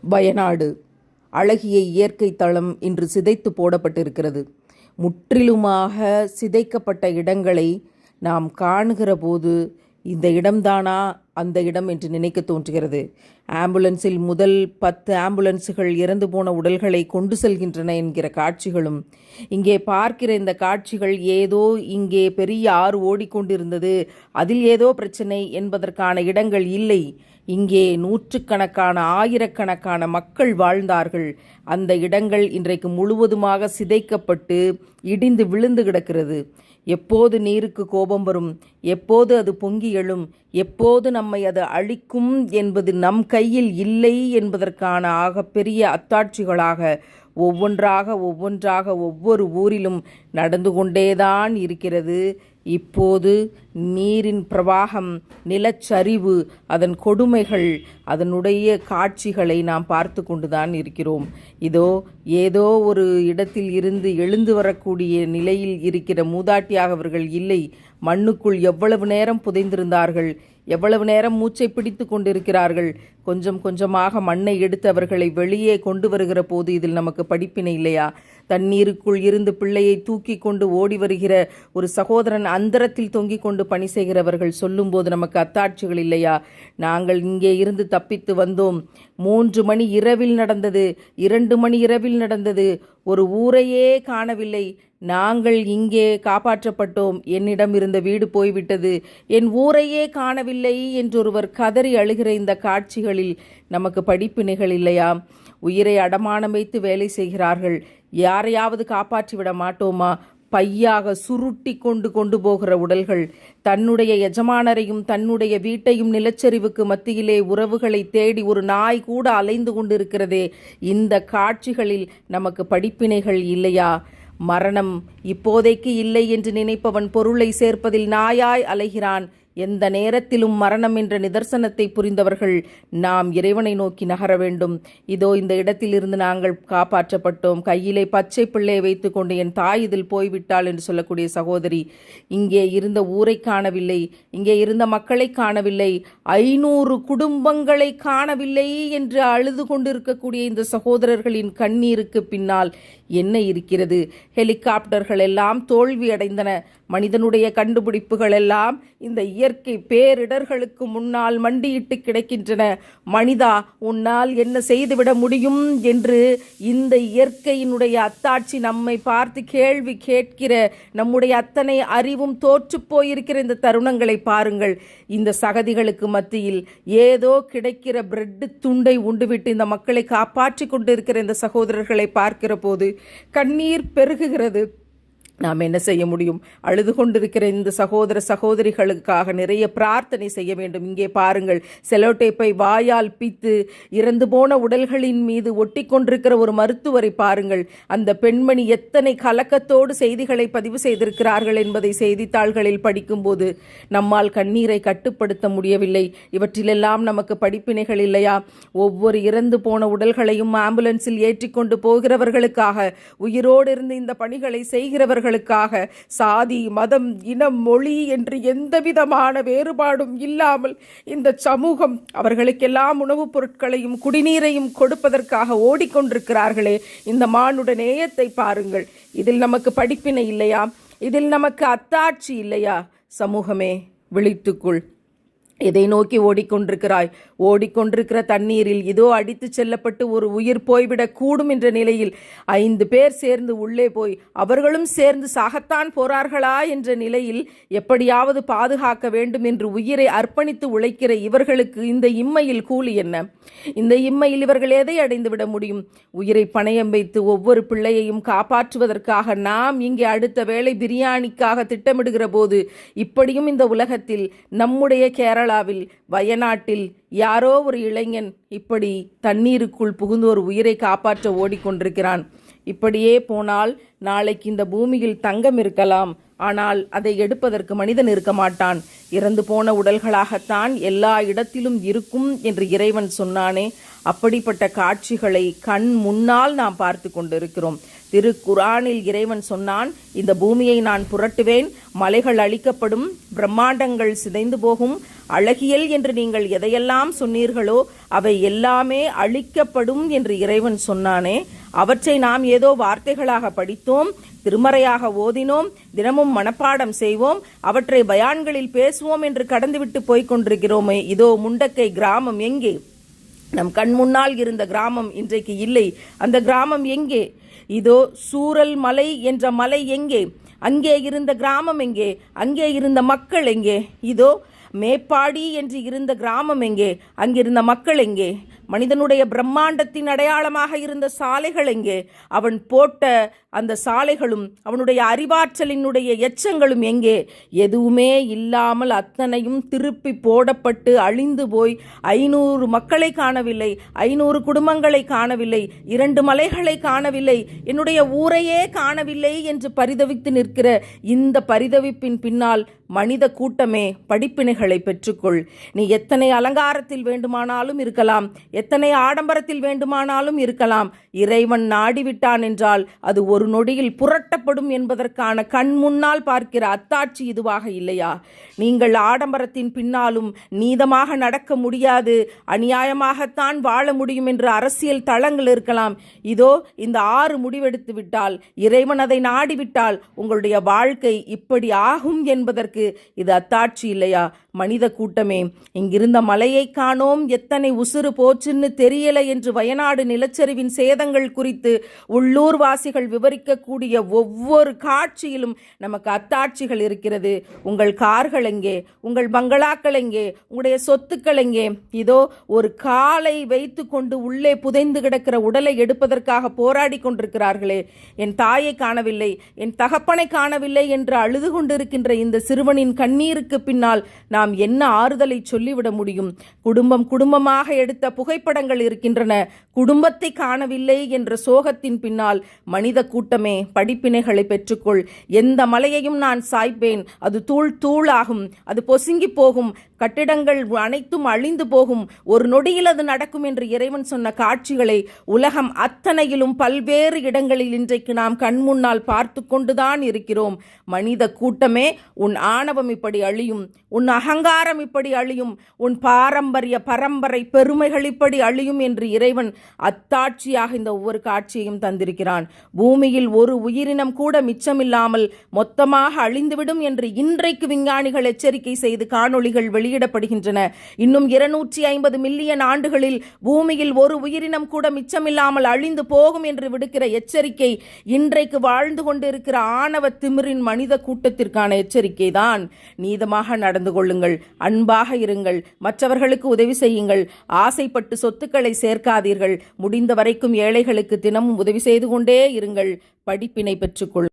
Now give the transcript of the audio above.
வயநாடு அழகிய இயற்கை தளம் இன்று சிதைத்து போடப்பட்டிருக்கிறது. முற்றிலுமாக சிதைக்கப்பட்ட இடங்களை நாம் காணுகிற போது இந்த இடம்தானா அந்த இடம் என்று நினைக்க தோன்றுகிறது. ஆம்புலன்ஸில் முதல் 10 ஆம்புலன்ஸுகள் இறந்து போன உடல்களை கொண்டு செல்கின்றன என்கிற காட்சிகளும், இங்கே பார்க்கிற இந்த காட்சிகள் ஏதோ இங்கே பெரிய ஆறு ஓடிக்கொண்டிருந்தது, அதில் ஏதோ பிரச்சனை என்பதற்கான இடங்கள் இல்லை. இங்கே நூற்றுக்கணக்கான ஆயிரக்கணக்கான மக்கள் வாழ்ந்தார்கள். அந்த இடங்கள் இன்றைக்கு முழுவதுமாக சிதைக்கப்பட்டு இடிந்து விழுந்து கிடக்கிறது. எப்போது நீருக்கு கோபம் வரும், எப்போது அது பொங்கி எழும், எப்போது நம்மை அது அழிக்கும் என்பது நம் கையில் இல்லை என்பதற்கான ஆகப்பெரிய அத்தாட்சிகளாக ஒவ்வொன்றாக ஒவ்வொரு ஊரிலும் நடந்து கொண்டேதான் இருக்கிறது. இப்போது நீரின் பிரவாகம், நிலச்சரிவு, அதன் கொடுமைகள், அதனுடைய காட்சிகளை நாம் பார்த்து கொண்டுதான் இருக்கிறோம். இதோ ஏதோ ஒரு இடத்தில் இருந்து எழுந்து வரக்கூடிய நிலையில் இருக்கிற மூதாட்டியாக அவர்கள் இல்லை. மண்ணுக்குள் எவ்வளவு நேரம் புதைந்திருந்தார்கள், எவ்வளவு நேரம் மூச்சை பிடித்து கொண்டிருக்கிறார்கள். கொஞ்சம் கொஞ்சமாக மண்ணை எடுத்து அவர்களை வெளியே கொண்டு வருகிற போது இதில் நமக்கு படிப்பினை இல்லையா? தண்ணீருக்குள் இருந்து பிள்ளையை தூக்கி கொண்டு ஓடி வருகிற ஒரு சகோதரன் அந்தரத்தில் தொங்கிக் கொண்டு பணி செய்கிறவர்கள் சொல்லும்போது நமக்கு அத்தாட்சிகள் இல்லையா? நாங்கள் இங்கே இருந்து தப்பித்து வந்தோம். 3 மணி இரவில் நடந்தது, 2 மணி இரவில் நடந்தது, ஒரு ஊரையே காணவில்லை. நாங்கள் இங்கே காப்பாற்றப்பட்டோம். என்னிடம் இருந்த வீடு போய்விட்டது, என் ஊரையே காணவில்லை என்றொருவர் கதறி அழுகிற இந்த காட்சிகளில் நமக்கு படிப்பினைகள் இல்லையா? உயிரை அடமானம் வைத்து வேலை செய்கிறார்கள். யாரையாவது காப்பாற்றி விட மாட்டோமா? பையாக சுருட்டி கொண்டு போகிற உடல்கள். தன்னுடைய எஜமானரையும் தன்னுடைய வீட்டையும் நிலச்சரிவுக்கு மத்தியிலே உறவுகளை தேடி ஒரு நாய் கூட அலைந்து கொண்டிருக்கிறதே. இந்த காட்சிகளில் நமக்கு படிப்பினைகள் இல்லையா? மரணம் இப்போதைக்கு இல்லை என்று நினைப்பவன் பொருளை சேர்ப்பதில் நாயாய் அலைகிறான். எந்த நேரத்திலும் மரணம் என்ற நிதர்சனத்தை புரிந்தவர்கள் நாம் இறைவனை நோக்கி நகர வேண்டும். இதோ இந்த இடத்திலிருந்து நாங்கள் காப்பாற்றப்பட்டோம். கையிலே பச்சை பிள்ளையை வைத்து கொண்டு என் தாய் இதில் போய்விட்டாள் என்று சொல்லக்கூடிய சகோதரி, இங்கே இருந்த ஊரை காணவில்லை, இங்கே இருந்த மக்களை காணவில்லை, 500 குடும்பங்களை காணவில்லை என்று அழுது கொண்டிருக்கக்கூடிய இந்த சகோதரர்களின் கண்ணீருக்கு பின்னால் என்ன இருக்கிறது? ஹெலிகாப்டர்கள் எல்லாம் தோல்வி அடைந்தன. மனிதனுடைய கண்டுபிடிப்புகள் எல்லாம் இந்த இயற்கை பேரிடர்களுக்கு முன்னால் மண்டியிட்டு கிடக்கின்றன. மனிதா, உன்னால் என்ன செய்துவிட முடியும் என்று இந்த இயற்கையினுடைய அத்தாட்சி நம்மை பார்த்து கேள்வி கேட்கிற நம்முடைய அத்தனை அறிவும் தோற்று போயிருக்கிற இந்த தருணங்களை பாருங்கள். இந்த சகதிகளுக்கு மத்தியில் ஏதோ கிடைக்கிற பிரெட் துண்டை உண்டுவிட்டு இந்த மக்களை காப்பாற்றி கொண்டிருக்கிற இந்த சகோதரர்களை பார்க்கிற போது கண்ணீர் பெருகுகிறது. நாம் என்ன செய்ய முடியும்? அழுது கொண்டிருக்கிற இந்த சகோதர சகோதரிகளுக்காக நிறைய பிரார்த்தனை செய்ய வேண்டும். இங்கே பாருங்கள், செலோடேப்பை வாயால் பித்து இறந்து போன உடல்களின் மீது ஒட்டி கொண்டிருக்கிற ஒரு மருத்துவரை பாருங்கள். அந்த பெண்மணி எத்தனை கலக்கத்தோடு செய்திகளை பதிவு செய்திருக்கிறார்கள் என்பதை செய்தித்தாள்களில் படிக்கும்போது நம்மால் கண்ணீரை கட்டுப்படுத்த முடியவில்லை. இவற்றிலெல்லாம் நமக்கு படிப்பினைகள் இல்லையா? ஒவ்வொரு இறந்து போன உடல்களையும் ஆம்புலன்ஸில் ஏற்றிக்கொண்டு போகிறவர்களுக்காக, உயிரோடு இருந்து இந்த பணிகளை செய்கிறவர்கள் சாதி, மதம், இனம், மொழி என்று எந்தவிதமான வேறுபாடும் இல்லாமல் இந்த சமூகம் அவர்களுக்கெல்லாம் உணவுப் பொருட்களையும் குடிநீரையும் கொடுப்பதற்காக ஓடிக்கொண்டிருக்கிறார்களே. இந்த மானுட நேயத்தை பாருங்கள். இதில் நமக்கு படிப்பினை இல்லையா? இதில் நமக்கு அத்தாட்சி இல்லையா? சமூகமே, விழித்துக்குள். எதை நோக்கி ஓடிக்கொண்டிருக்கிறாய்? ஓடிக்கொண்டிருக்கிற தண்ணீரில் இதோ அடித்து செல்லப்பட்டு ஒரு உயிர் போய்விடக் கூடும் என்ற நிலையில் 5 பேர் சேர்ந்து உள்ளே போய் அவர்களும் சேர்ந்து சாகத்தான் போறார்களா என்ற நிலையில் எப்படியாவது பாதுகாக்க வேண்டும் என்று உயிரை அர்ப்பணித்து உழைக்கிற இவர்களுக்கு இந்த இம்மையில் கூலி என்ன? இந்த இம்மையில் இவர்கள் எதை அடைந்து விட முடியும்? உயிரை பணயம் வைத்து ஒவ்வொரு பிள்ளையையும் காப்பாற்றுவதற்காக நாம் இங்கே அடுத்த வேளை பிரியாணிக்காக திட்டமிடுகிற போது இப்படியும் இந்த உலகத்தில் நம்முடைய கேரளாவில், வயநாட்டில் யாரோ ஒரு இளைஞன் இப்படி தண்ணீருக்குள் புகுந்து ஒரு உயிரை காப்பாற்ற ஓடிக்கொண்டிருக்கிறான். இப்படியே போனால் நாளைக்கு இந்த பூமியில் தங்கம் இருக்கலாம், ஆனால் அதை எடுப்பதற்கு மனிதன் இருக்க மாட்டான். இறந்து போன உடல்களாகத்தான் எல்லா இடத்திலும் இருக்கும் என்று இறைவன் சொன்னானே. அப்படிப்பட்ட காட்சிகளை கண் முன்னால் நாம் பார்த்து கொண்டிருக்கிறோம். திருக்குரானில் இறைவன் சொன்னான், இந்த பூமியை நான் புரட்டுவேன், மலைகள் அழிக்கப்படும், பிரம்மாண்டங்கள் சிதைந்து போகும், அழகியல் என்று நீங்கள் எதையெல்லாம் சொன்னீர்களோ அவை எல்லாமே அழிக்கப்படும் என்று இறைவன் சொன்னானே. அவற்றை நாம் ஏதோ வார்த்தைகளாக படித்தோம், திருமறையாக ஓதினோம், தினமும் மனப்பாடம் செய்வோம், அவற்றை பயான்களில் பேசுவோம் என்று கடந்துவிட்டு போய்கொண்டிருக்கிறோமே. இதோ முண்டக்கை கிராமம் எங்கே? நம் கண் முன்னால் இருந்த கிராமம் இன்றைக்கு இல்லை. அந்த கிராமம் எங்கே? இதோ சூரல் மலை என்ற மலை எங்கே? அங்கே இருந்த கிராமம் எங்கே? அங்கே இருந்த மக்கள் எங்கே? இதோ மேப்பாடி என்று இருந்த கிராமம் எங்கே? அங்கிருந்த மக்கள் எங்கே? மனிதனுடைய பிரம்மாண்டத்தின் அடையாளமாக இருந்த சாலைகள் எங்கே? அவன் போட்ட அந்த சாலைகளும் அவனுடைய அறிவாற்றலினுடைய எச்சங்களும் எங்கே? எதுவுமே இல்லாமல் அத்தனையும் திருப்பி போடப்பட்டு அழிந்து போய் 500 மக்களை காணவில்லை, 500 குடும்பங்களை காணவில்லை, 2 மலைகளை காணவில்லை, என்னுடைய ஊரையே காணவில்லை என்று பரிதவித்து நிற்கிற இந்த பரிதவிப்பின் பின்னால் மனித கூட்டமே படிப்பினைகளை பெற்றுக்கொள். நீ எத்தனை அலங்காரத்தில் வேண்டுமானாலும் இருக்கலாம், எத்தனை ஆடம்பரத்தில் வேண்டுமானாலும் இருக்கலாம், இறைவன் நாடிவிட்டான் என்றால் அது ஒரு நொடியில் புரட்டப்படும் என்பதற்கான கண் முன்னால் பார்க்கிற அத்தாட்சி இதுவாக இல்லையா? நீங்கள் ஆடம்பரத்தின் பின்னாலும் நீதமாக நடக்க முடியாது, அநியாயமாகத்தான் வாழ முடியும் என்று அரசியல் தளங்கள் இருக்கலாம். இதோ இந்த 6 முடிவெடுத்து விட்டால், இறைவன் அதை நாடிவிட்டால் உங்களுடைய வாழ்க்கை இப்படி ஆகும் என்பதற்கு இது அத்தாட்சி இல்லையா? மனித கூட்டமே, இங்கிருந்த மலையை காணோம், எத்தனை உசுறு போச்சுன்னு தெரியல என்று வயநாடு நிலச்சரிவின் சேதங்கள் குறித்து உள்ளூர் வாசிகள் விவரிக்கக்கூடிய ஒவ்வொரு காட்சியிலும் நமக்கு அத்தாட்சிகள் இருக்கிறது. உங்கள் கார்கள் எங்கே? உங்கள் பங்களாக்கள் எங்கே? உங்களுடைய சொத்துக்கள் எங்கே? இதோ ஒரு காலை வைத்து கொண்டு உள்ளே புதைந்து கிடக்கிற உடலை எடுப்பதற்காக போராடி கொண்டிருக்கிறார்களே. என் தாயை காணவில்லை, என் தகப்பனை காணவில்லை என்று அழுது கொண்டிருக்கின்ற இந்த சிறுவனின் கண்ணீருக்கு பின்னால் நாம் என்ன ஆறுதலை சொல்லிவிட முடியும்? குடும்பமாக எடுத்த புகைப்படங்கள் இருக்கின்றன, குடும்பத்தை காணவில்லை என்ற சோகத்தின் பின்னால் மனித கூட்டமே படிப்பினைகளை பெற்றுக்கொள். எந்த மலையையும் நான் சாய்ப்பேன், அது தூள் தூளாகும், அது பொசுங்கி போகும், கட்டிடங்கள் அனைத்தும் அழிந்து போகும், ஒரு நொடியில் அது நடக்கும் என்று இறைவன் சொன்ன காட்சிகளை உலகம் அத்தனையிலும் பல்வேறு இடங்களில் இன்றைக்கு நாம் கண்முன்னால் பார்த்து கொண்டுதான் இருக்கிறோம். மனித கூட்டமே, உன் ஆணவம் இப்படி அழியும், உன் அகங்காரம் இப்படி அழியும், உன் பாரம்பரிய பரம்பரை பெருமைகள் இப்படி அழியும் என்று இறைவன் அத்தாட்சியாக இந்த ஒவ்வொரு காட்சியையும் தந்திருக்கிறான். பூமியில் ஒரு உயிரினம் கூட மிச்சமில்லாமல் மொத்தமாக அழிந்துவிடும் என்று இன்றைக்கு விஞ்ஞானிகள் எச்சரிக்கை செய்து காணொளிகள் வெளியிடப்படுகின்றன. இன்னும் 250 மில்லியன் ஆண்டுகளில் பூமியில் ஒரு உயிரினம் கூட மிச்சமில்லாமல் அழிந்து போகும் என்று விடுக்கிற எச்சரிக்கை இன்றைக்கு வாழ்ந்து கொண்டிருக்கிற ஆணவ திமிரின் மனித கூட்டத்திற்கான எச்சரிக்கை தான். நீதமாக நடந்து கொள்ளுங்கள், அன்பாக இருங்கள், மற்றவர்களுக்கு உதவி செய்யுங்கள், ஆசைப்பட்டு சொத்துக்களை சேர்க்காதீர்கள், முடிந்த வரைக்கும் ஏழைகளுக்கு தினமும் உதவி செய்து கொண்டே இருங்கள், படிப்பினை பெற்றுக்கொள்.